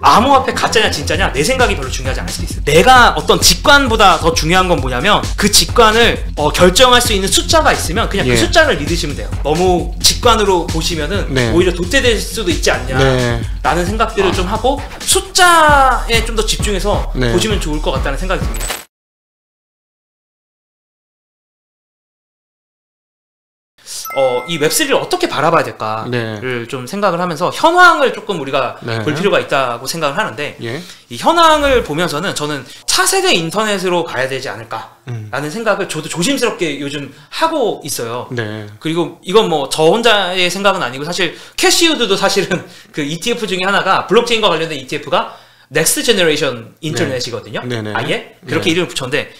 암호화폐 가짜냐 진짜냐 내 생각이 별로 중요하지 않을 수도 있어요. 내가 어떤 직관보다 더 중요한 건 뭐냐면 그 직관을 결정할 수 있는 숫자가 있으면 그냥 그 숫자를 믿으시면 돼요. 너무 직관으로 보시면은 오히려 도태될 수도 있지 않냐 라는 생각들을 좀 하고 숫자에 좀 더 집중해서 보시면 좋을 것 같다는 생각이 듭니다. 이 웹3를 어떻게 바라봐야 될까를 좀 생각을 하면서 현황을 조금 우리가 볼 필요가 있다고 생각을 하는데 이 현황을 보면서는 저는 차세대 인터넷으로 가야 되지 않을까라는 생각을 저도 조심스럽게 요즘 하고 있어요. 그리고 이건 뭐 저 혼자의 생각은 아니고 사실 캐시우드도 사실은 그 ETF 중에 하나가 블록체인과 관련된 ETF가 넥스트 제너레이션 인터넷이거든요. 아예 그렇게 이름을 붙였는데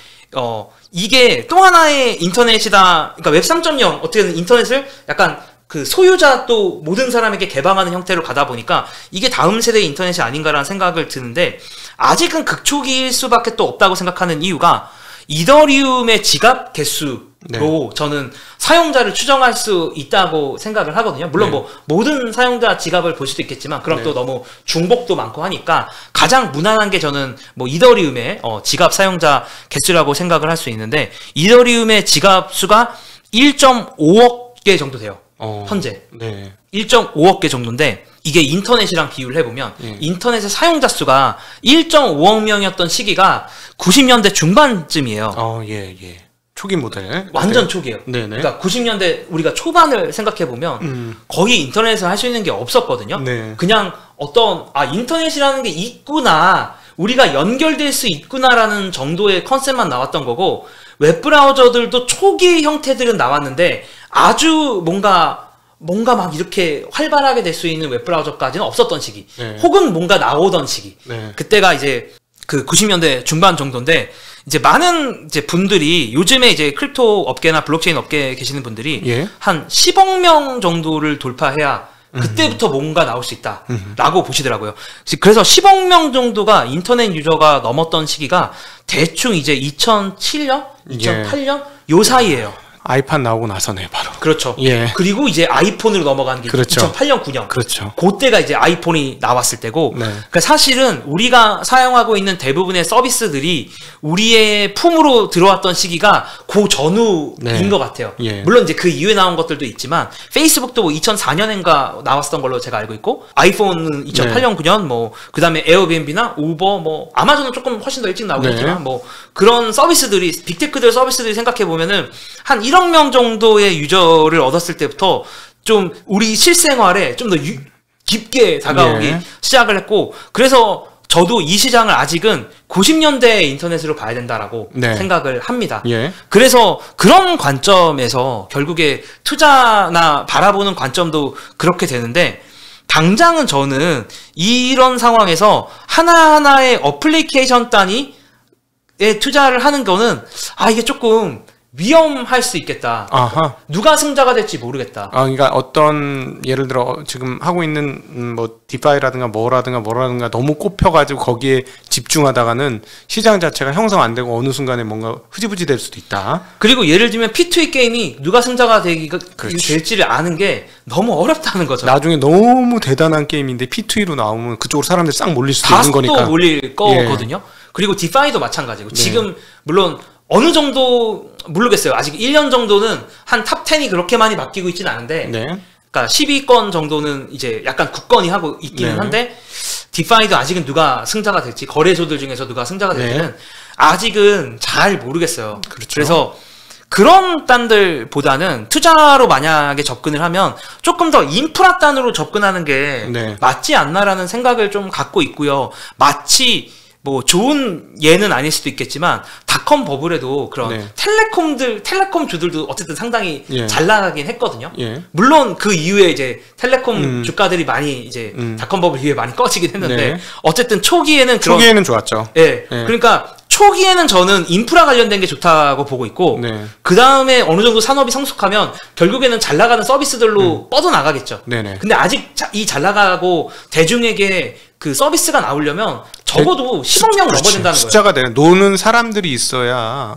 이게 또 하나의 인터넷이다. 그러니까 웹 3.0 어떻게든 인터넷을 약간 그 소유자 또 모든 사람에게 개방하는 형태로 가다 보니까 이게 다음 세대의 인터넷이 아닌가라는 생각을 드는데 아직은 극초기일 수밖에 또 없다고 생각하는 이유가 이더리움의 지갑 개수로 저는 사용자를 추정할 수 있다고 생각을 하거든요. 물론 뭐 모든 사용자 지갑을 볼 수도 있겠지만 그럼 또 너무 중복도 많고 하니까 가장 무난한 게 저는 뭐 이더리움의 지갑 사용자 개수라고 생각을 할 수 있는데 이더리움의 지갑 수가 1.5억 개 정도 돼요. 현재 1.5억 개 정도인데 이게 인터넷이랑 비교를 해보면 인터넷의 사용자 수가 1.5억 명이었던 시기가 90년대 중반쯤이에요. 초기 모델. 완전 초기예요. 그러니까 90년대 우리가 초반을 생각해보면 거의 인터넷을 할 수 있는 게 없었거든요. 그냥 어떤 인터넷이라는 게 있구나, 우리가 연결될 수 있구나라는 정도의 컨셉만 나왔던 거고 웹브라우저들도 초기 형태들은 나왔는데 아주 뭔가 막 이렇게 활발하게 될 수 있는 웹브라우저까지는 없었던 시기. 혹은 뭔가 나오던 시기. 그때가 이제 그 90년대 중반 정도인데 이제 많은 이제 분들이 요즘에 이제 크립토 업계나 블록체인 업계에 계시는 분들이 한 10억 명 정도를 돌파해야 그때부터 뭔가 나올 수 있다 라고 보시더라고요. 그래서 10억 명 정도가 인터넷 유저가 넘었던 시기가 대충 이제 2007년? 2008년? 요 사이에요. 아이팟 나오고 나서네 바로. 그렇죠. 그리고 이제 아이폰으로 넘어가는 게 2008년, 9년. 그때가 이제 아이폰이 나왔을 때고 그러니까 사실은 우리가 사용하고 있는 대부분의 서비스들이 우리의 품으로 들어왔던 시기가 그 전후인 것 같아요. 물론 이제 그 이후에 나온 것들도 있지만 페이스북도 뭐 2004년인가 나왔었던 걸로 제가 알고 있고 아이폰은 2008년, 9년 뭐 그 다음에 에어비앤비나 우버 뭐 아마존은 조금 훨씬 더 일찍 나오겠지만 뭐 그런 서비스들이 빅테크들 서비스들이 생각해보면은 한 1억 명 정도의 유저를 얻었을 때부터 좀 우리 실생활에 좀 더 깊게 다가오기 시작을 했고 그래서 저도 이 시장을 아직은 90년대 인터넷으로 봐야 된다라고 생각을 합니다. 그래서 그런 관점에서 결국에 투자나 바라보는 관점도 그렇게 되는데 당장은 저는 이런 상황에서 하나하나의 어플리케이션 단위에 투자를 하는 거는 이게 조금 위험할 수 있겠다. 누가 승자가 될지 모르겠다. 그러니까 어떤 예를 들어 지금 하고 있는 뭐 디파이라든가 뭐라든가 너무 꼽혀가지고 거기에 집중하다가는 시장 자체가 형성 안 되고 어느 순간에 뭔가 흐지부지 될 수도 있다. 그리고 예를 들면 P2E 게임이 누가 승자가 될지를 아는 게 너무 어렵다는 거죠. 나중에 너무 대단한 게임인데 P2E로 나오면 그쪽으로 사람들이 싹 몰릴 수도 있는 거니까. 다 몰릴 거거든요. 그리고 디파이도 마찬가지고 지금 물론 어느 정도 모르겠어요. 아직 1년 정도는 한 탑 10이 그렇게 많이 바뀌고 있지는 않은데 그러니까 10위권 정도는 이제 약간 굳건히 하고 있기는 한데 디파이도 아직은 누가 승자가 될지 거래소들 중에서 누가 승자가 될지는 아직은 잘 모르겠어요. 그래서 그런 단들보다는 투자로 만약에 접근을 하면 조금 더 인프라 단으로 접근하는 게 맞지 않나라는 생각을 좀 갖고 있고요. 마치 뭐 좋은 예는 아닐 수도 있겠지만 닷컴 버블에도 그런 텔레콤 주들도 어쨌든 상당히 잘 나가긴 했거든요. 물론 그 이후에 이제 텔레콤 주가들이 많이 이제 닷컴 버블 이후에 많이 꺼지긴 했는데 어쨌든 초기에는 좋았죠. 그러니까 초기에는 저는 인프라 관련된 게 좋다고 보고 있고 그 다음에 어느 정도 산업이 성숙하면 결국에는 잘 나가는 서비스들로 뻗어나가겠죠. 근데 아직 이 잘 나가고 대중에게 그 서비스가 나오려면 적어도 10억 명 넘어야 된다는 거예요. 숫자가 노는 사람들이 있어야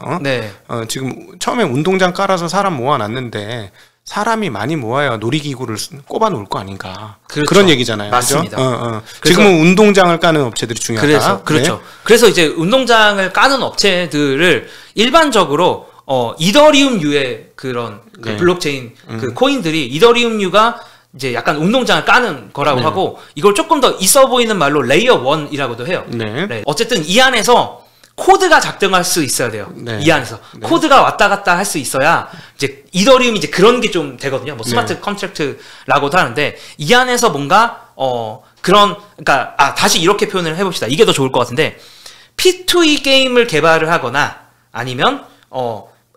지금 처음에 운동장 깔아서 사람 모아놨는데 사람이 많이 모아야 놀이기구를 꼽아 놓을 거 아닌가. 그렇죠. 그런 얘기잖아요. 맞습니다. 지금은 운동장을 까는 업체들이 중요하다. 그렇죠. 네. 그래서 이제 운동장을 까는 업체들을 일반적으로 이더리움유의 그런 그 네. 블록체인 그 코인들이 이더리움유가 이제 약간 운동장을 까는 거라고 네. 하고, 이걸 조금 더 있어 보이는 말로 레이어 1이라고도 해요. 네. 네. 어쨌든 이 안에서 코드가 작동할 수 있어야 돼요. 네. 이 안에서 네. 코드가 왔다 갔다 할 수 있어야 이제 이더리움이 이제 그런 게 좀 되거든요. 뭐 스마트 네. 컨트랙트라고도 하는데, 이 안에서 뭔가 그러니까 다시 이렇게 표현을 해봅시다. 이게 더 좋을 것 같은데, P2E 게임을 개발을 하거나 아니면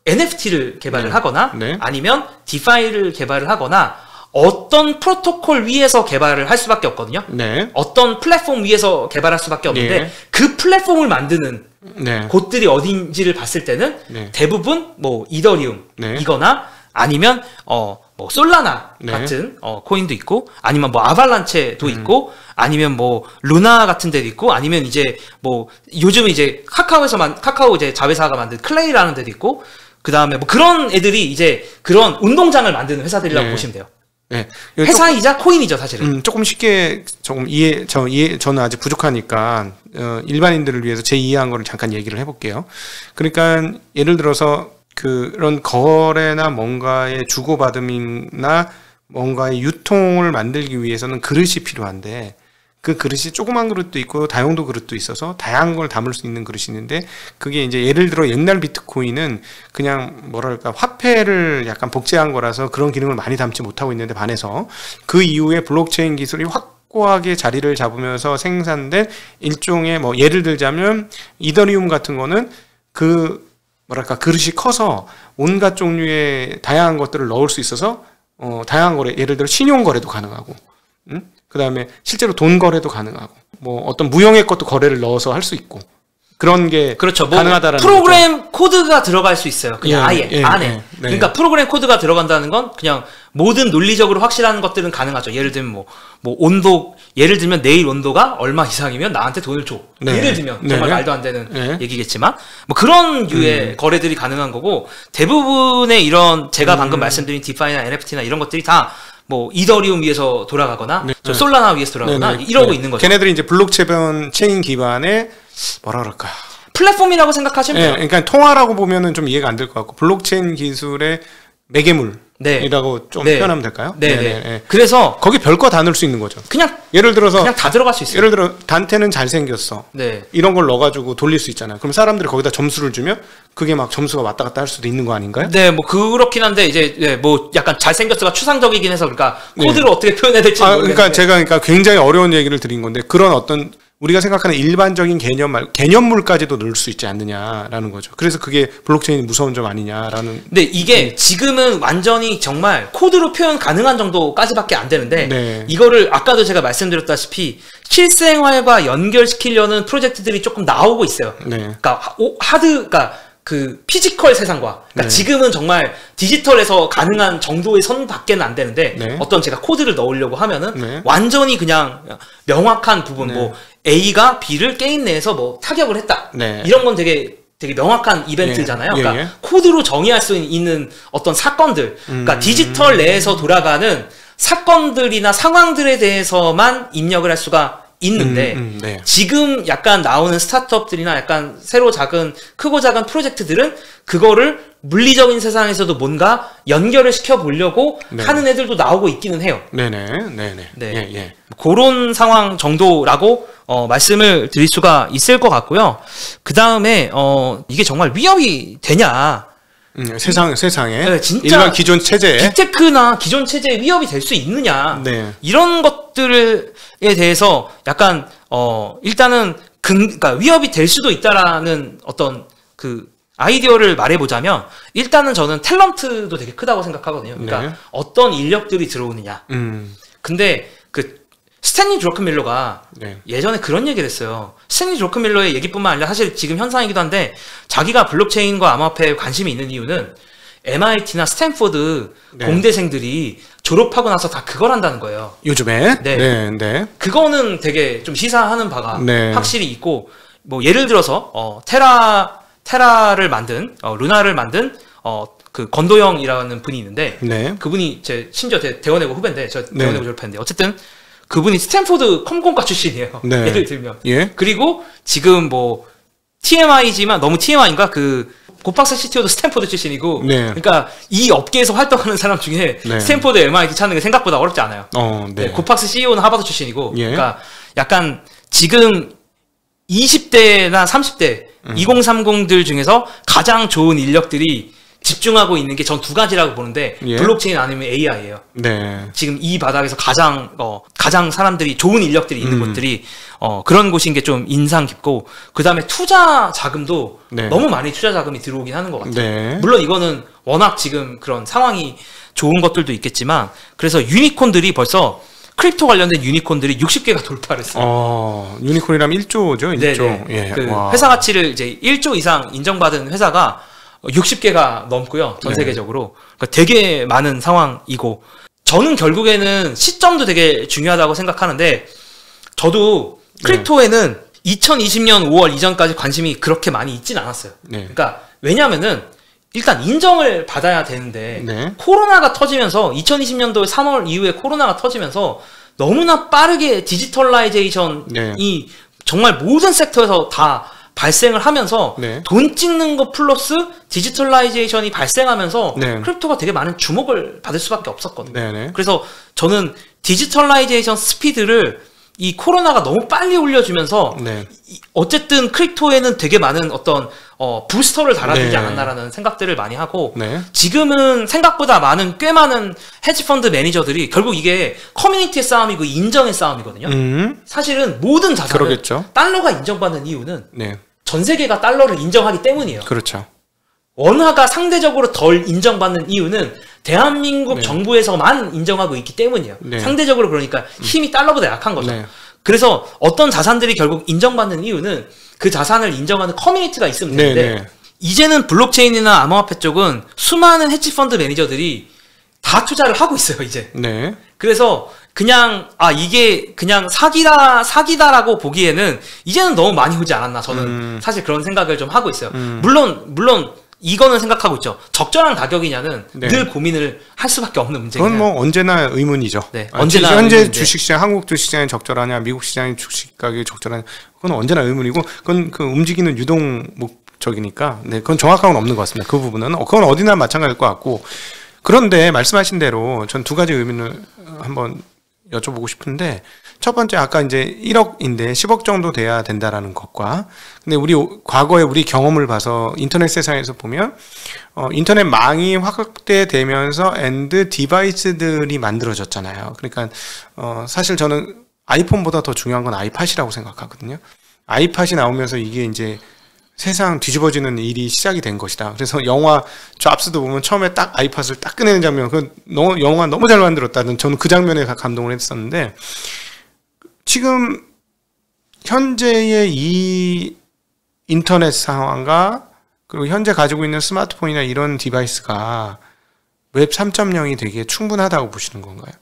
NFT를 개발을 네. 하거나 네. 아니면 디파이를 개발을 하거나 어떤 프로토콜 위에서 개발을 할 수밖에 없거든요. 네. 어떤 플랫폼 위에서 개발할 수밖에 없는데, 네. 그 플랫폼을 만드는 네. 곳들이 어딘지를 봤을 때는 네. 대부분 뭐 이더리움이거나 네. 아니면 뭐 솔라나 네. 같은 코인도 있고, 아니면 뭐 아발란체도 있고, 아니면 뭐 루나 같은 데도 있고, 아니면 이제 뭐 요즘 이제 카카오 이제 자회사가 만든 클레이라는 데도 있고, 그 다음에 뭐 그런 애들이 이제 그런 운동장을 만드는 회사들이라고 네. 보시면 돼요. 네. 회사이자 코인이죠, 사실은. 조금 쉽게 저는 아직 부족하니까 일반인들을 위해서 제 이해한 거를 잠깐 얘기를 해볼게요. 그러니까 예를 들어서 그런 거래나 뭔가의 주고받음이나 뭔가의 유통을 만들기 위해서는 그릇이 필요한데, 그 그릇이 조그만 그릇도 있고 다용도 그릇도 있어서 다양한 걸 담을 수 있는 그릇이 있는데, 그게 이제 예를 들어 옛날 비트코인은 그냥 뭐랄까 화폐를 약간 복제한 거라서 그런 기능을 많이 담지 못하고 있는데 반해서, 그 이후에 블록체인 기술이 확고하게 자리를 잡으면서 생산된 일종의 뭐 예를 들자면 이더리움 같은 거는 그 뭐랄까 그릇이 커서 온갖 종류의 다양한 것들을 넣을 수 있어서 다양한 거래, 예를 들어 신용 거래도 가능하고, 그 다음에 실제로 돈 거래도 가능하고, 뭐 어떤 무형의 것도 거래를 넣어서 할 수 있고, 그런 게 그렇죠. 뭐 가능하다라는 프로그램 거죠. 코드가 들어갈 수 있어요. 그냥 안에. 네. 그러니까 프로그램 코드가 들어간다는 건 그냥 모든 논리적으로 확실한 것들은 가능하죠. 예를 들면 뭐 온도, 예를 들면 내일 온도가 얼마 이상이면 나한테 돈을 줘. 네. 예를 들면 정말 말도 안 되는 네. 얘기겠지만, 뭐 그런 류의 거래들이 가능한 거고, 대부분의 이런 제가 방금 말씀드린 디파이나 NFT나 이런 것들이 다 뭐 이더리움 위에서 돌아가거나 솔라나 위에서 돌아가거나 이러고 있는 거죠. 걔네들이 이제 블록체인 기반의 뭐라 그럴까, 플랫폼이라고 생각하시면 돼요. 그러니까 통화라고 보면은 좀 이해가 안 될 것 같고, 블록체인 기술의 매개물이라고 좀 표현하면 될까요? 네. 그래서 거기 별거 다 넣을 수 있는 거죠. 그냥 예를 들어서 그냥 다 들어갈 수 있어요. 예를 들어 단테는 잘생겼어. 네. 이런 걸 넣어가지고 돌릴 수 있잖아요. 그럼 사람들이 거기다 점수를 주면 그게 막 점수가 왔다 갔다 할 수도 있는 거 아닌가요? 네, 뭐 그렇긴 한데 이제 뭐 약간 잘생겼어가 추상적이긴 해서, 그러니까 코드를 어떻게 표현해야 될지 모르겠는데. 그러니까 제가 굉장히 어려운 얘기를 드린 건데, 그런 어떤 우리가 생각하는 일반적인 개념물까지도 넣을 수 있지 않느냐라는 거죠. 그래서 그게 블록체인이 무서운 점 아니냐라는. 근데 이게 지금은 완전히 정말 코드로 표현 가능한 정도까지밖에 안 되는데, 이거를 아까도 제가 말씀드렸다시피 실생활과 연결시키려는 프로젝트들이 조금 나오고 있어요. 그러니까 그러니까 그 피지컬 세상과, 그러니까 지금은 정말 디지털에서 가능한 정도의 선 밖에는 안 되는데, 어떤 제가 코드를 넣으려고 하면은 완전히 그냥 명확한 부분, 뭐 A가 B를 게임 내에서 뭐 타격을 했다, 이런 건 되게 명확한 이벤트잖아요. 그러니까 코드로 정의할 수 있는 어떤 사건들, 그러니까 디지털 내에서 돌아가는 사건들이나 상황들에 대해서만 입력을 할 수가 있는데, 지금 약간 나오는 스타트업들이나 약간 크고 작은 프로젝트들은 그거를 물리적인 세상에서도 뭔가 연결을 시켜보려고 하는 애들도 나오고 있기는 해요. 그런 상황 정도라고 말씀을 드릴 수가 있을 것 같고요. 그 다음에 이게 정말 위협이 되냐, 세상에 진짜 일반 기존 체제에, 빅테크나 기존 체제에 위협이 될 수 있느냐, 이런 것들에 대해서 약간 일단은 그러니까 위협이 될 수도 있다라는 어떤 그 아이디어를 말해보자면, 일단은 저는 탤런트도 되게 크다고 생각하거든요. 그러니까 어떤 인력들이 들어오느냐. 근데 그 스탠리 드러큰밀러가 예전에 그런 얘기를 했어요. 스탠리 드러큰밀러의 얘기뿐만 아니라 사실 지금 현상이기도 한데, 자기가 블록체인과 암호화폐에 관심이 있는 이유는 MIT나 스탠포드 공대생들이 졸업하고 나서 다 그걸 한다는 거예요. 요즘에. 그거는 되게 좀 시사하는 바가 확실히 있고, 뭐 예를 들어서 테라를 만든 루나를 만든 그 건도영이라는 분이 있는데 네. 그분이 심지어 대원외고 후배인데 저 대원외고 졸업했는데 어쨌든 그분이 스탠포드 컴공과 출신이에요. 네. 예를 들면. 예. 그리고 지금 뭐 TMI지만 너무 TMI인가 그 고팍스 CTO도 스탠포드 출신이고 네. 그러니까 이 업계에서 활동하는 사람 중에 네. 스탠포드 MIT 찾는 게 생각보다 어렵지 않아요. 네. 고팍스 CEO는 하버드 출신이고 예. 그러니까 약간 지금 20대나 30대 2030들 중에서 가장 좋은 인력들이 집중하고 있는 게 전 두 가지라고 보는데 예. 블록체인 아니면 AI예요. 네. 지금 이 바닥에서 가장 사람들이 좋은 인력들이 있는 곳들이 그런 곳인 게 좀 인상 깊고 그다음에 투자 자금도 네. 너무 많이 투자 자금이 들어오긴 하는 것 같아요. 네. 물론 이거는 워낙 지금 그런 상황이 좋은 것들도 있겠지만 그래서 유니콘들이 벌써 크립토 관련된 유니콘들이 60개가 돌파를 했어요. 유니콘이라면 1조죠, 1조. 예. 그 회사 가치를 이제 1조 이상 인정받은 회사가 60개가 넘고요. 전 세계적으로. 그러니까 되게 많은 상황이고 저는 결국에는 시점도 되게 중요하다고 생각하는데 저도 크립토에는 2020년 5월 이전까지 관심이 그렇게 많이 있진 않았어요. 네. 그러니까 왜냐면은 일단 인정을 받아야 되는데 네. 코로나가 터지면서 2020년도 3월 이후에 코로나가 터지면서 너무나 빠르게 디지털라이제이션이 네. 정말 모든 섹터에서 다 발생을 하면서 네. 돈 찍는 거 플러스 디지털라이제이션이 발생하면서 네. 크립토가 되게 많은 주목을 받을 수밖에 없었거든요. 네, 네. 그래서 저는 디지털라이제이션 스피드를 이 코로나가 너무 빨리 올려주면서 네. 어쨌든 크립토에는 되게 많은 어떤 부스터를 달아주지 네. 않았나라는 생각들을 많이 하고 네. 지금은 생각보다 꽤 많은 헤지펀드 매니저들이 결국 이게 커뮤니티의 싸움이고 인정의 싸움이거든요. 사실은 모든 자산은 그러겠죠. 달러가 인정받는 이유는 네. 전 세계가 달러를 인정하기 때문이에요. 그렇죠. 원화가 상대적으로 덜 인정받는 이유는 대한민국 네. 정부에서만 인정하고 있기 때문이에요. 네. 상대적으로 그러니까 힘이 달러보다 약한 거죠. 네. 그래서 어떤 자산들이 결국 인정받는 이유는 그 자산을 인정하는 커뮤니티가 있으면 되는데 네, 네. 이제는 블록체인이나 암호화폐 쪽은 수많은 헤지펀드 매니저들이 다 투자를 하고 있어요, 이제. 네. 그래서 그냥 이게 그냥 사기다라고 보기에는 이제는 너무 많이 오지 않았나 저는 사실 그런 생각을 좀 하고 있어요. 물론 이거는 생각하고 있죠. 적절한 가격이냐는 네. 늘 고민을 할 수밖에 없는 문제예요. 그건 뭐 언제나 의문이죠. 네, 언제나 현재 의문인데. 주식시장, 한국 주식시장이 적절하냐, 미국 시장의 주식 가격이 적절하냐, 그건 언제나 의문이고, 그건 그 움직이는 유동 목적이니까, 네, 그건 정확한 건 없는 것 같습니다. 그 부분은 그건 어디나 마찬가지일 것 같고, 그런데 말씀하신 대로 전 두 가지 의문을 한번 여쭤보고 싶은데, 첫 번째 아까 이제 1억인데 10억 정도 돼야 된다라는 것과, 근데 과거에 우리 경험을 봐서 인터넷 세상에서 보면 인터넷 망이 확대되면서 엔드 디바이스들이 만들어졌잖아요. 그러니까 사실 저는 아이폰보다 더 중요한 건 아이팟이라고 생각하거든요. 아이팟이 나오면서 이게 이제 세상 뒤집어지는 일이 시작이 된 것이다. 그래서 영화 잡스도 보면 처음에 딱 아이팟을 딱 꺼내는 장면, 영화 너무 잘 만들었다는, 저는 그 장면에 감동을 했었는데, 지금 현재의 이 인터넷 상황과 그리고 현재 가지고 있는 스마트폰이나 이런 디바이스가 웹 3.0이 되게 충분하다고 보시는 건가요?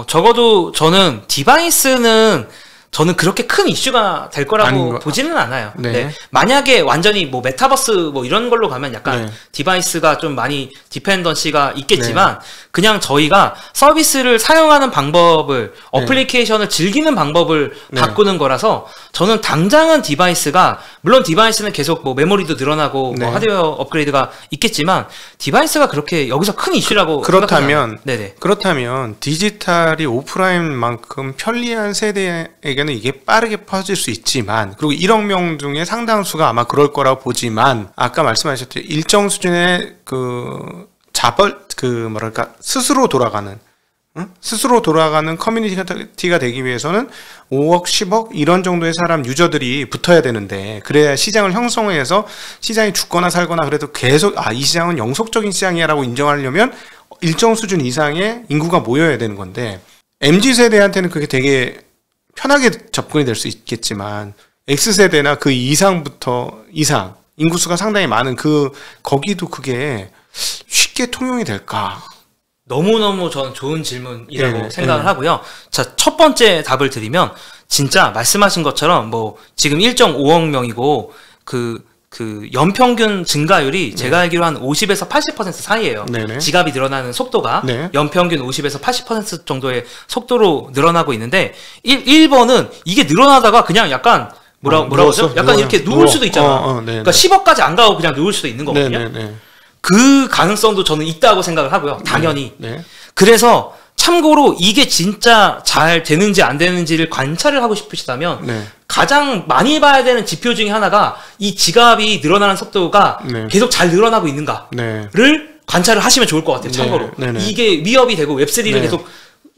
적어도 저는 디바이스는 저는 그렇게 큰 이슈가 될 거라고 보지는 않아요. 네. 네. 만약에 완전히 뭐 메타버스 뭐 이런 걸로 가면 약간 네. 디바이스가 좀 많이 디펜던시가 있겠지만 네. 그냥 저희가 서비스를 사용하는 방법을 어플리케이션을 즐기는 방법을 바꾸는 거라서 저는 당장은 디바이스가 물론 디바이스는 계속 뭐 메모리도 늘어나고 뭐 하드웨어 업그레이드가 있겠지만 디바이스가 그렇게 여기서 큰 이슈라고 그렇다면 네네. 그렇다면 디지털이 오프라인만큼 편리한 세대에게는 이게 빠르게 퍼질 수 있지만, 그리고 1억 명 중에 상당수가 아마 그럴 거라고 보지만, 아까 말씀하셨죠, 일정 수준의 스스로 돌아가는 커뮤니티가 되기 위해서는 5억, 10억 이런 정도의 사람 유저들이 붙어야 되는데, 그래야 시장을 형성해서 시장이 죽거나 살거나 그래도 계속 이 시장은 영속적인 시장이야라고 인정하려면 일정 수준 이상의 인구가 모여야 되는 건데, MZ세대한테는 그게 되게 편하게 접근이 될 수 있겠지만 X세대나 그 이상 인구수가 상당히 많은 거기도 그게 쉽게 통용이 될까? 너무너무 저는 좋은 질문이라고 생각을 하고요. 자, 첫 번째 답을 드리면 진짜 말씀하신 것처럼 뭐 지금 1.5억 명이고 그 그 연평균 증가율이 제가 알기로 한 50에서 80% 사이예요. 네네. 지갑이 늘어나는 속도가 네. 연평균 50에서 80% 정도의 속도로 늘어나고 있는데 1번은 이게 늘어나다가 그냥 약간 뭐라고 하죠? 약간 이렇게 누울 수도 있잖아. 그러니까 10억까지 안 가고 그냥 누울 수도 있는 거거든요. 네네네. 그 가능성도 저는 있다고 생각을 하고요. 당연히. 네. 그래서 참고로 이게 진짜 잘 되는지 안 되는지를 관찰을 하고 싶으시다면 네. 가장 많이 봐야 되는 지표 중에 하나가 이 지갑이 늘어나는 속도가 네. 계속 잘 늘어나고 있는가를 네. 관찰을 하시면 좋을 것 같아요. 참고로. 네. 네. 이게 위협이 되고 웹3를 네. 계속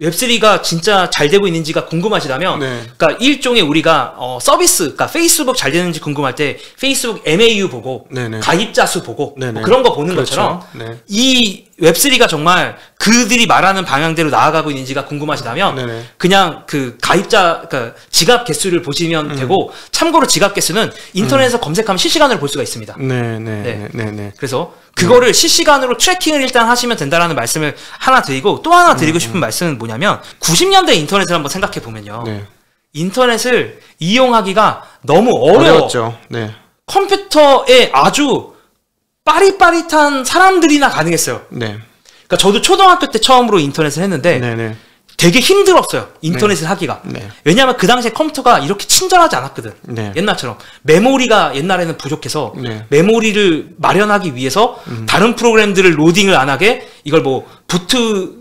웹3가 진짜 잘 되고 있는지가 궁금하시다면 네. 그러니까 일종의 우리가 서비스, 그러니까 페이스북 잘 되는지 궁금할 때 페이스북 MAU 보고 네네. 가입자 수 보고 네네. 뭐 그런 거 보는 그렇죠. 것처럼 네. 이 웹3가 정말 그들이 말하는 방향대로 나아가고 있는지가 궁금하시다면 네네. 그냥 그 가입자, 그러니까 지갑 개수를 보시면 되고 참고로 지갑 개수는 인터넷에서 검색하면 실시간으로 볼 수가 있습니다. 네네. 그래서 그거를 실시간으로 트래킹을 일단 하시면 된다라는 말씀을 하나 드리고 또 하나 드리고 싶은 말씀은 뭐냐면 90년대 인터넷을 한번 생각해 보면요. 네. 인터넷을 이용하기가 너무 어려웠죠. 네. 컴퓨터에 아주 빠릿빠릿한 사람들이나 가능했어요. 네. 그러니까 저도 초등학교 때 처음으로 인터넷을 했는데 네네. 되게 힘들었어요. 인터넷을 하기가. 네. 왜냐하면 그 당시에 컴퓨터가 이렇게 친절하지 않았거든. 네. 옛날처럼. 메모리가 옛날에는 부족해서 네. 메모리를 마련하기 위해서 다른 프로그램들을 로딩을 안 하게 이걸 뭐 부트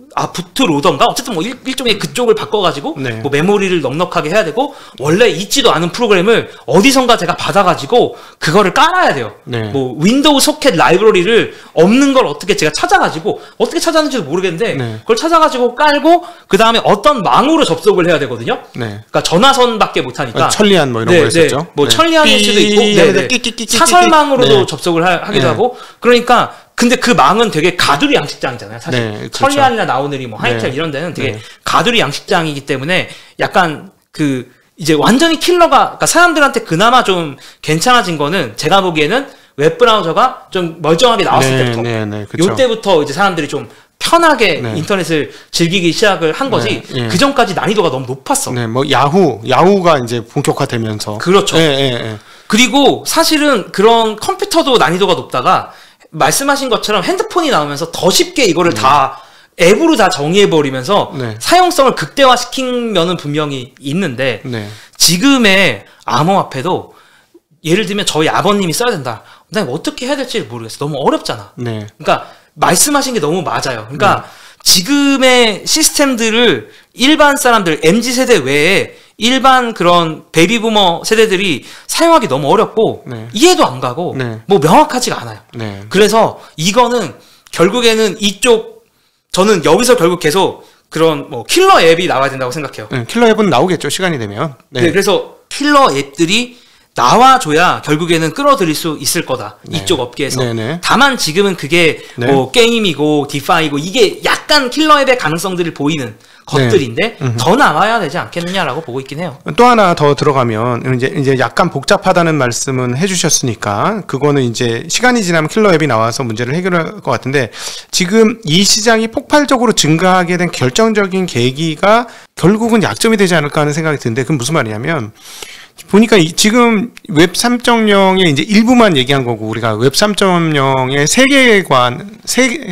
로던가 어쨌든 뭐 일종의 그쪽을 바꿔가지고 네. 뭐 메모리를 넉넉하게 해야 되고 원래 있지도 않은 프로그램을 어디선가 제가 받아가지고 그거를 깔아야 돼요. 네. 뭐 윈도우 소켓 라이브러리를 없는 걸 어떻게 제가 찾아가지고 어떻게 찾았는지도 모르겠는데 네. 그걸 찾아가지고 깔고 그 다음에 어떤 망으로 접속을 해야 되거든요. 네. 그러니까 전화선밖에 못하니까 천리안 뭐 이런 거 했었죠. 뭐 네. 천리안일 수도 있고 사설망으로도 접속을 하기도 네. 하고 그러니까 근데 그 망은 되게 가두리 양식장이잖아요, 사실. 네, 그렇죠. 천리안이나 나오늘이 뭐 하이텔 네. 이런 데는 되게 네. 가두리 양식장이기 때문에 약간 그 이제 완전히 킬러가 그러니까 사람들한테 그나마 좀 괜찮아진 거는 제가 보기에는 웹 브라우저가 좀 멀쩡하게 나왔을 때부터 그쵸. 요때부터 이제 사람들이 좀 편하게 네. 인터넷을 즐기기 시작을 한 거지 네. 그 전까지 난이도가 너무 높았어. 네, 뭐 야후가 이제 본격화되면서 그렇죠. 네. 그리고 사실은 그런 컴퓨터도 난이도가 높다가 말씀하신 것처럼 핸드폰이 나오면서 더 쉽게 이거를 다 앱으로 다 정의해버리면서 네. 사용성을 극대화시킨 면은 분명히 있는데 네. 지금의 암호화폐도 예를 들면 저희 아버님이 써야 된다. 난 어떻게 해야 될지 모르겠어. 너무 어렵잖아. 네. 그러니까 말씀하신 게 너무 맞아요. 그러니까 지금의 시스템들을 일반 사람들 MZ세대 외에 일반 그런 베이비부머 세대들이 사용하기 너무 어렵고 네. 이해도 안 가고 네. 뭐 명확하지가 않아요. 네. 그래서 이거는 결국에는 저는 여기서 결국 계속 그런 뭐 킬러 앱이 나와야 된다고 생각해요. 네, 킬러 앱은 나오겠죠, 시간이 되면. 네, 그래서 킬러 앱들이 나와줘야 결국에는 끌어들일 수 있을 거다. 네. 이쪽 업계에서. 네네. 다만 지금은 그게 네. 뭐 게임이고 디파이고 이게 약간 킬러 앱의 가능성들이 보이는 것들인데 더 나와야 되지 않겠느냐라고 보고 있긴 해요. 또 하나 더 들어가면 이제 약간 복잡하다는 말씀은 해주셨으니까 그거는 이제 시간이 지나면 킬러 앱이 나와서 문제를 해결할 것 같은데 지금 이 시장이 폭발적으로 증가하게 된 결정적인 계기가 결국은 약점이 되지 않을까 하는 생각이 드는데 그건 무슨 말이냐면 보니까 지금 웹 3.0의 이제 일부만 얘기한 거고 우리가 웹 3.0의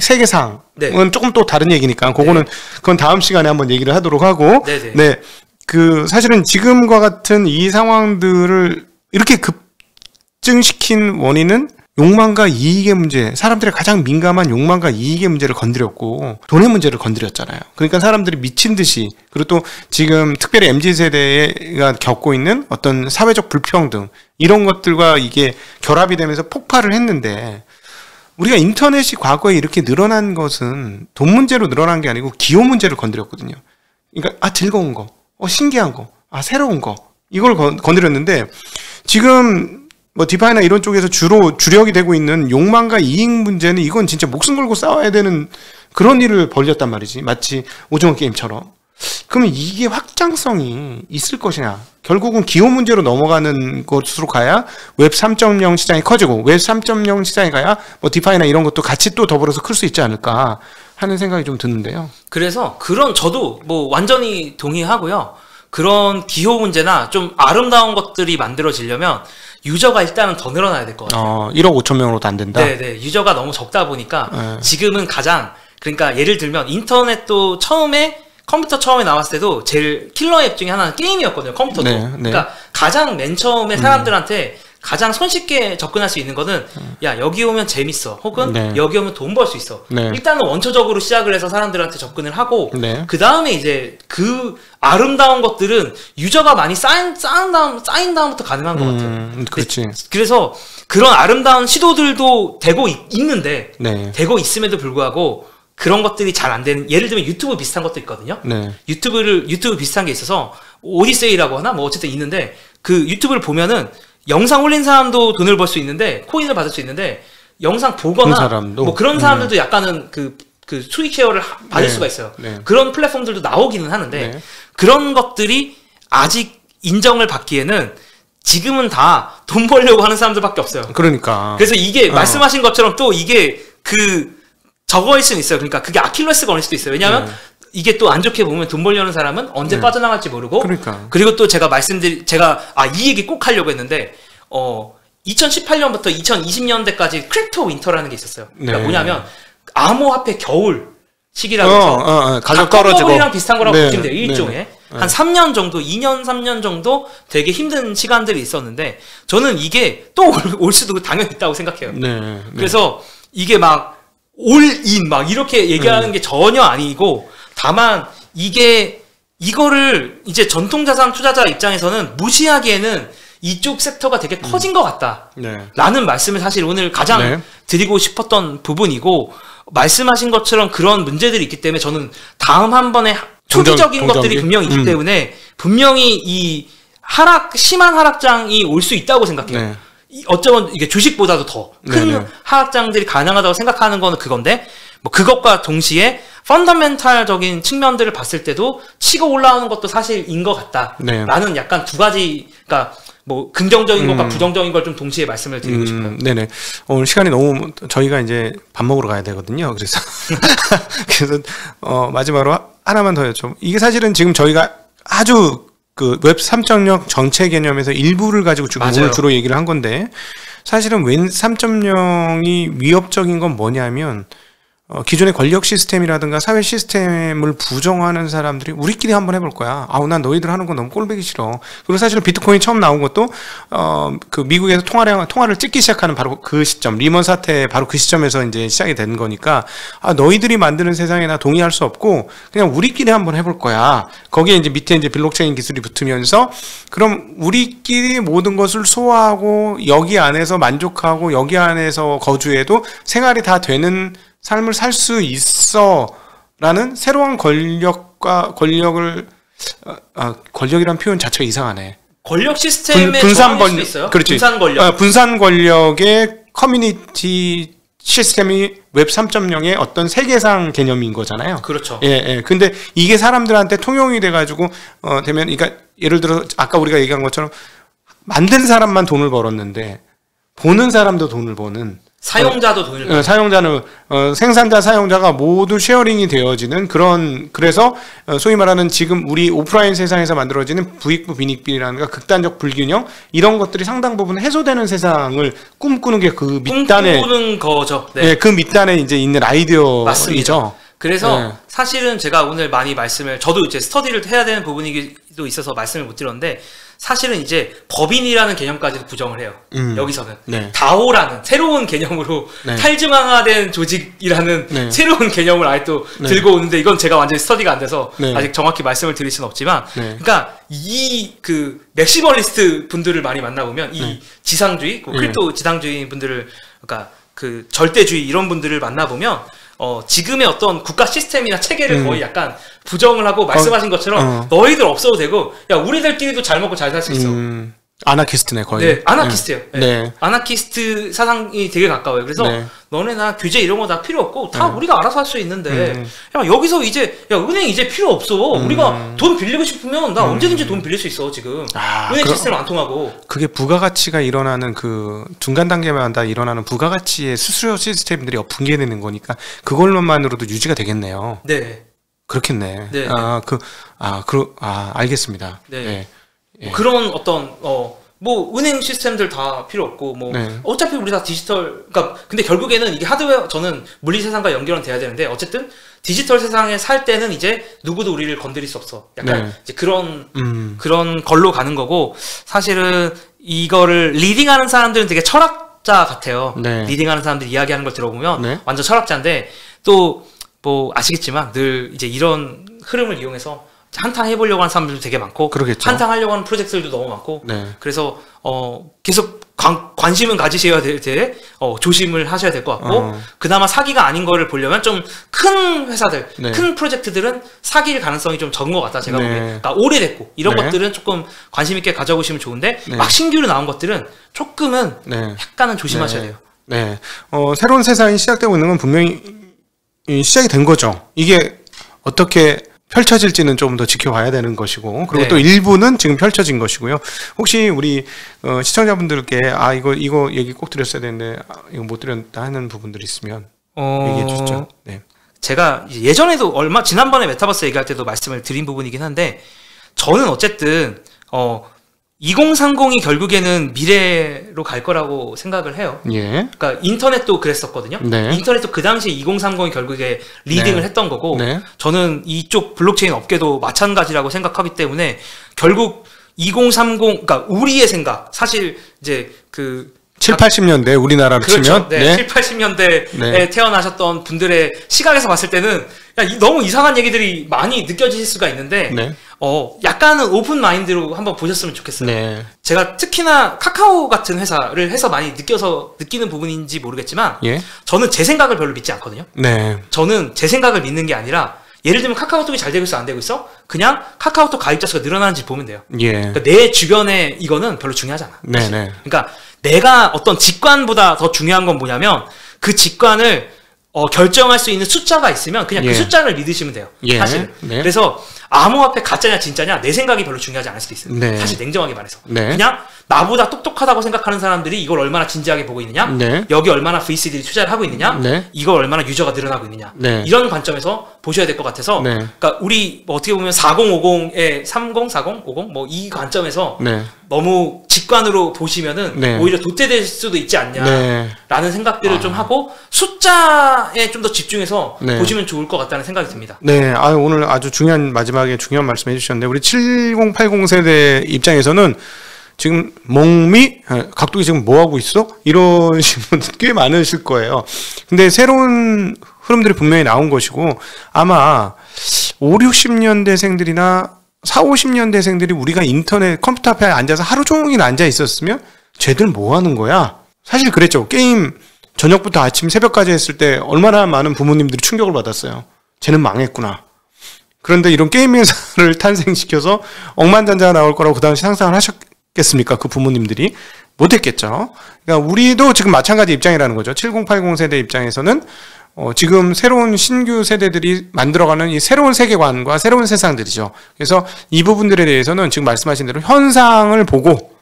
세계상은 네. 조금 또 다른 얘기니까 그건 다음 시간에 한번 얘기를 하도록 하고 네네. 네. 그 사실은 지금과 같은 이 상황들을 이렇게 급증시킨 원인은 욕망과 이익의 문제, 사람들의 가장 민감한 욕망과 이익의 문제를 건드렸고 돈의 문제를 건드렸잖아요. 그러니까 사람들이 미친 듯이 그리고 또 지금 특별히 MZ세대가 겪고 있는 어떤 사회적 불평등 이런 것들과 이게 결합이 되면서 폭발을 했는데 우리가 인터넷이 과거에 이렇게 늘어난 것은 돈 문제로 늘어난 게 아니고 기호 문제를 건드렸거든요. 그러니까 즐거운 거, 신기한 거, 새로운 거 이걸 건드렸는데 지금 뭐 디파이나 이런 쪽에서 주로 주력이 되고 있는 욕망과 이익 문제는 이건 진짜 목숨 걸고 싸워야 되는 그런 일을 벌였단 말이지. 마치 오징어 게임처럼. 그러면 이게 확장성이 있을 것이냐. 결국은 기호 문제로 넘어가는 것으로 가야 웹 3.0 시장이 커지고 웹 3.0 시장이 가야 뭐 디파이나 이런 것도 같이 또 더불어서 클 수 있지 않을까 하는 생각이 좀 드는데요. 그래서 저도 뭐 완전히 동의하고요. 그런 기호 문제나 좀 아름다운 것들이 만들어지려면 유저가 일단은 더 늘어나야 될 것 같아요. 1억 5천 명으로도 안 된다? 네네. 유저가 너무 적다 보니까 지금은 가장 그러니까 예를 들면 인터넷도 컴퓨터 처음에 나왔을 때도 제일 킬러 앱 중에 하나는 게임이었거든요. 컴퓨터도. 네, 네. 그러니까 가장 맨 처음에 사람들한테 가장 손쉽게 접근할 수 있는 거는 야 여기 오면 재밌어 혹은 네. 여기 오면 돈 벌 수 있어. 네. 일단은 원초적으로 시작을 해서 사람들한테 접근을 하고 네. 그 다음에 이제 그 아름다운 것들은 유저가 많이 쌓인 다음부터 가능한 것 같아요. 그렇지. 그래서 그런 아름다운 시도들도 되고 있는데 네. 되고 있음에도 불구하고 그런 것들이 잘 안 되는, 예를 들면 유튜브 비슷한 것도 있거든요. 네. 유튜브 비슷한 게 있어서 오디세이라고 하나 뭐 어쨌든 있는데 그 유튜브를 보면은 영상 올린 사람도 돈을 벌 수 있는데 코인을 받을 수 있는데 영상 보거나 뭐 그런 사람들도 약간은 그 수익 쉐어를 받을 네. 수가 있어요. 네. 그런 플랫폼들도 나오기는 하는데 네. 그런 것들이 아직 인정을 받기에는 지금은 다 돈 벌려고 하는 사람들밖에 없어요. 그러니까. 그래서 이게 말씀하신 것처럼 또 이게 저거일 수는 있어요. 그러니까 그게 아킬레스 건일 수도 있어요. 왜냐하면 이게 또 안 좋게 보면 돈 벌려는 사람은 언제 빠져나갈지 모르고. 그러니까. 그리고 또 제가 이 얘기 꼭 하려고 했는데 2018년부터 2020년대까지 크립토 윈터라는 게 있었어요. 그러니까 네. 뭐냐면 암호화폐 겨울 시기라고 해서 가격 떨어지고 이랑 비슷한 거라고 네. 보시면 돼요. 일종의. 한 3년 정도, 2년, 3년 정도 되게 힘든 시간들이 있었는데 저는 이게 또 올 수도 당연히 있다고 생각해요. 네. 그래서 이게 막 올인 막 이렇게 얘기하는 게 전혀 아니고 다만 이거를 이제 전통자산 투자자 입장에서는 무시하기에는 이쪽 섹터가 되게 커진 것 같다. 네. 라는 말씀을 사실 오늘 가장 드리고 싶었던 부분이고 말씀하신 것처럼 그런 문제들이 있기 때문에 저는 다음 한 번에 초기적인 것들이 분명히 있기 때문에 분명히 이 심한 하락장이 올 수 있다고 생각해요. 네. 어쩌면 이게 주식보다도 더 큰 하락장들이 가능하다고 생각하는 거는 그건데 뭐 그것과 동시에 펀더멘탈적인 측면들을 봤을 때도 치고 올라오는 것도 사실인 것 같다. 라는 약간 두 가지, 그러니까 뭐 긍정적인 것과 부정적인 걸 좀 동시에 말씀을 드리고 싶어요. 네네. 오늘 시간이 너무 저희가 이제 밥 먹으러 가야 되거든요. 그래서 마지막으로 하나만 더 여쭤. 이게 사실은 지금 저희가 아주 그 웹 3.0 전체 개념에서 일부를 가지고 오늘 주로 얘기를 한 건데 사실은 웹 3.0이 위협적인 건 뭐냐면 기존의 권력 시스템이라든가 사회 시스템을 부정하는 사람들이 우리끼리 한번 해볼 거야. 난 너희들 하는 건 너무 꼴보기 싫어. 그리고 사실은 비트코인 처음 나온 것도 그 미국에서 통화를 찍기 시작하는 바로 그 시점, 리먼 사태 바로 그 시점에서 이제 시작이 된 거니까 너희들이 만드는 세상에 나 동의할 수 없고 그냥 우리끼리 한번 해볼 거야. 거기에 이제 밑에 이제 블록체인 기술이 붙으면서 그럼 우리끼리 모든 것을 소화하고 여기 안에서 만족하고 여기 안에서 거주해도 생활이 다 되는 삶을 살 수 있어라는 새로운 권력이란 표현 자체가 이상하네. 권력 시스템의 저항일 수도 있어요. 그렇지. 분산 권력. 분산 권력의 커뮤니티 시스템이 웹 3.0의 어떤 세계상 개념인 거잖아요. 그렇죠. 예. 근데 이게 사람들한테 통용이 돼가지고 되면, 그러니까 예를 들어 아까 우리가 얘기한 것처럼 만든 사람만 돈을 벌었는데 보는 사람도 돈을 버는. 사용자도 돈을 버는. 사용자는 생산자 사용자가 모두 쉐어링이 되어지는 그래서 소위 말하는 지금 우리 오프라인 세상에서 만들어지는 부익부 빈익빈이라는 극단적 불균형 이런 것들이 상당 부분 해소되는 세상을 꿈꾸는 게 그 밑단에 꿈꾸는 거죠. 네, 그 밑단에 이제 있는 아이디어이죠. 맞습니다. 그래서 사실은 제가 오늘 많이 저도 이제 스터디를 해야 되는 부분이기도 있어서 말씀을 못 드렸는데 사실은 이제 법인이라는 개념까지도 부정을 해요. 여기서는 다오라는 새로운 개념으로 탈중앙화된 조직이라는 새로운 개념을 아예 또 들고 오는데 이건 제가 완전히 스터디가 안 돼서 아직 정확히 말씀을 드릴 수는 없지만 그러니까 맥시멀리스트 분들을 많이 만나보면 이 지상주의, 크립토 지상주의 분들을 그러니까 그 절대주의 이런 분들을 만나보면 지금의 어떤 국가 시스템이나 체계를 거의 약간 부정을 하고 말씀하신 것처럼 너희들 없어도 되고 야 우리들끼리도 잘 먹고 잘 살 수 있어. 아나키스트네 거의. 네, 아나키스트예요. 네. 아나키스트 사상이 되게 가까워요. 그래서 너네나 규제 이런 거 다 필요 없고 다 우리가 알아서 할 수 있는데 야 여기서 이제 은행 이제 필요 없어. 우리가 돈 빌리고 싶으면 나 언제든지 돈 빌릴 수 있어 지금. 은행 시스템 안 통하고. 그게 부가가치가 일어나는 그 중간 단계마다 일어나는 부가가치의 수수료 시스템들이 붕괴되는 거니까 그걸로만으로도 유지가 되겠네요. 네. 그렇겠네. 알겠습니다. 네. 그런 어떤 뭐 은행 시스템들 다 필요 없고 뭐 네. 어차피 우리 다 디지털 그러니까 근데 결국에는 이게 하드웨어 저는 물리 세상과 연결은 돼야 되는데 어쨌든 디지털 세상에 살 때는 이제 누구도 우리를 건드릴 수 없어. 약간 이제 그런 걸로 가는 거고 사실은 이거를 리딩하는 사람들은 되게 철학자 같아요. 리딩하는 사람들이 이야기하는 걸 들어보면 완전 철학자인데 또 뭐 아시겠지만 늘 이제 이런 흐름을 이용해서 한탕 해보려고 하는 사람들도 되게 많고 그러겠죠. 한탕 하려고 하는 프로젝트들도 너무 많고 그래서 계속 관심은 가지셔야 될 조심을 하셔야 될 것 같고 그나마 사기가 아닌 거를 보려면 좀 큰 회사들 큰 프로젝트들은 사기일 가능성이 좀 적은 것 같다 제가 보기에. 그러니까 오래됐고 이런 것들은 조금 관심 있게 가져보시면 좋은데 막 신규로 나온 것들은 조금은 약간은 조심하셔야 돼요. 새로운 세상이 시작되고 있는 건 분명히 시작이 된 거죠. 이게 어떻게 펼쳐질지는 좀 더 지켜봐야 되는 것이고 그리고 또 일부는 지금 펼쳐진 것이고요. 혹시 우리 시청자분들께 이거 얘기 꼭 드렸어야 되는데 이거 못 드렸다 하는 부분들이 있으면 얘기해 주시죠. 제가 예전에도 지난번에 메타버스 얘기할 때도 말씀을 드린 부분이긴 한데 저는 어쨌든 2030이 결국에는 미래로 갈 거라고 생각을 해요. 그러니까 인터넷도 그랬었거든요. 인터넷도 그 당시에 2030이 결국에 리딩을 했던 거고 저는 이쪽 블록체인 업계도 마찬가지라고 생각하기 때문에 결국 2030 그러니까 우리의 생각 사실 이제 7, 80년대 우리나라로 치면 7, 80년대에 태어나셨던 분들의 시각에서 봤을 때는 너무 이상한 얘기들이 많이 느껴지실 수가 있는데 약간은 오픈 마인드로 한번 보셨으면 좋겠어요. 제가 특히나 카카오 같은 회사를 해서 많이 느끼는 부분인지 모르겠지만 저는 제 생각을 별로 믿지 않거든요. 저는 제 생각을 믿는 게 아니라 예를 들면 카카오톡이 잘 되고 있어 안 되고 있어? 그냥 카카오톡 가입자 수가 늘어나는지 보면 돼요. 그러니까 내 주변에 이거는 별로 중요하지 않아. 그러니까 내가 어떤 직관보다 더 중요한 건 뭐냐면 그 직관을 결정할 수 있는 숫자가 있으면 그냥 그 숫자를 믿으시면 돼요. 사실. 그래서 암호화폐 가짜냐 진짜냐 내 생각이 별로 중요하지 않을 수도 있어요. 사실 냉정하게 말해서. 그냥 나보다 똑똑하다고 생각하는 사람들이 이걸 얼마나 진지하게 보고 있느냐 여기 얼마나 VC들이 투자를 하고 있느냐 이걸 얼마나 유저가 늘어나고 있느냐 이런 관점에서 보셔야 될 것 같아서 그러니까 우리 어떻게 보면 4050에 30, 40, 50 뭐 이 관점에서 너무 직관으로 보시면은 오히려 도태될 수도 있지 않냐라는 생각들을 좀 하고 숫자에 좀 더 집중해서 보시면 좋을 것 같다는 생각이 듭니다. 오늘 아주 마지막에 중요한 말씀 해주셨는데 우리 7080 세대 입장에서는 지금 각도기 지금 뭐 하고 있어? 이러신 분들 꽤 많으실 거예요. 근데 새로운 흐름들이 분명히 나온 것이고 아마 5, 60년대생들이나 4, 50년대생들이 우리가 인터넷 컴퓨터 앞에 앉아서 하루 종일 앉아 있었으면 쟤들 뭐 하는 거야? 사실 그랬죠. 게임 저녁부터 아침 새벽까지 했을 때 얼마나 많은 부모님들이 충격을 받았어요. 쟤는 망했구나. 그런데 이런 게임 회사를 탄생시켜서 억만장자가 나올 거라고 그 당시 상상을 하셨겠습니까? 그 부모님들이 못했겠죠. 그러니까 우리도 지금 마찬가지 입장이라는 거죠. 7080 세대 입장에서는 지금 새로운 신규 세대들이 만들어가는 이 새로운 세계관과 새로운 세상들이죠. 그래서 이 부분들에 대해서는 지금 말씀하신 대로 현상을 보고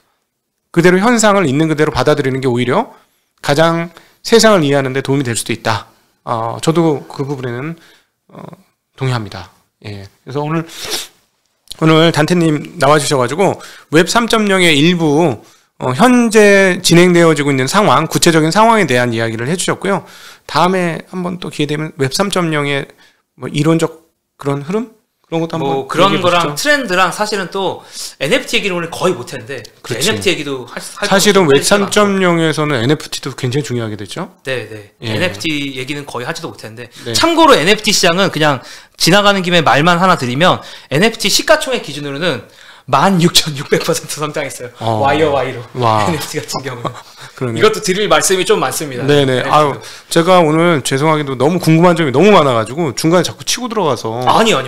그대로 현상을 있는 그대로 받아들이는 게 오히려 가장 세상을 이해하는 데 도움이 될 수도 있다. 저도 그 부분에는 동의합니다. 그래서 오늘 단테님 나와주셔가지고 웹 3.0의 일부 현재 진행되어지고 있는 상황, 구체적인 상황에 대한 이야기를 해주셨고요. 다음에 한번 또 기회 되면 웹 3.0의 뭐 이론적 그런 흐름? 그런 것도 한번 그런 거랑 트렌드랑 사실은 또 NFT 얘기를 오늘 거의 못했는데 NFT 얘기도 사실은 웹 3.0에서는 NFT도 굉장히 중요하게 됐죠. NFT 얘기는 거의 하지도 못했는데 참고로 NFT 시장은 그냥 지나가는 김에 말만 하나 드리면 NFT 시가총액 기준으로는 16,600% 성장했어요. 와이로 NFT 같은 경우는. 이것도 드릴 말씀이 좀 많습니다. 제가 오늘 죄송하게도 너무 궁금한 점이 너무 많아가지고 중간에 자꾸 치고 들어가서 아니요.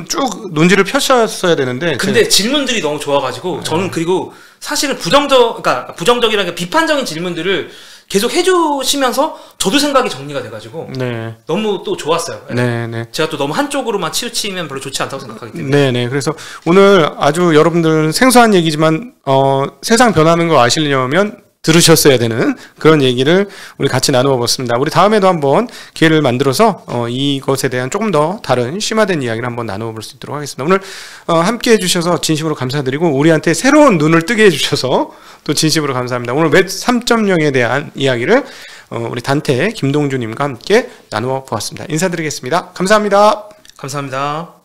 쭉 논지를 펼쳤어야 되는데 근데 질문들이 너무 좋아가지고 저는 그리고 사실은 부정적이라는 게 비판적인 질문들을 계속 해주시면서 저도 생각이 정리가 돼가지고 너무 또 좋았어요. 제가 또 너무 한쪽으로만 치우치면 별로 좋지 않다고 생각하기 때문에. 그래서 오늘 아주 여러분들 생소한 얘기지만 세상 변하는 거 아시려면 들으셨어야 되는 그런 얘기를 우리 같이 나누어 봤습니다. 우리 다음에도 한번 기회를 만들어서 이것에 대한 조금 더 다른 심화된 이야기를 한번 나누어 볼 수 있도록 하겠습니다. 오늘 함께 해주셔서 진심으로 감사드리고 우리한테 새로운 눈을 뜨게 해주셔서 또 진심으로 감사합니다. 오늘 웹 3.0에 대한 이야기를 우리 단테 김동주님과 함께 나누어 보았습니다. 인사드리겠습니다. 감사합니다. 감사합니다.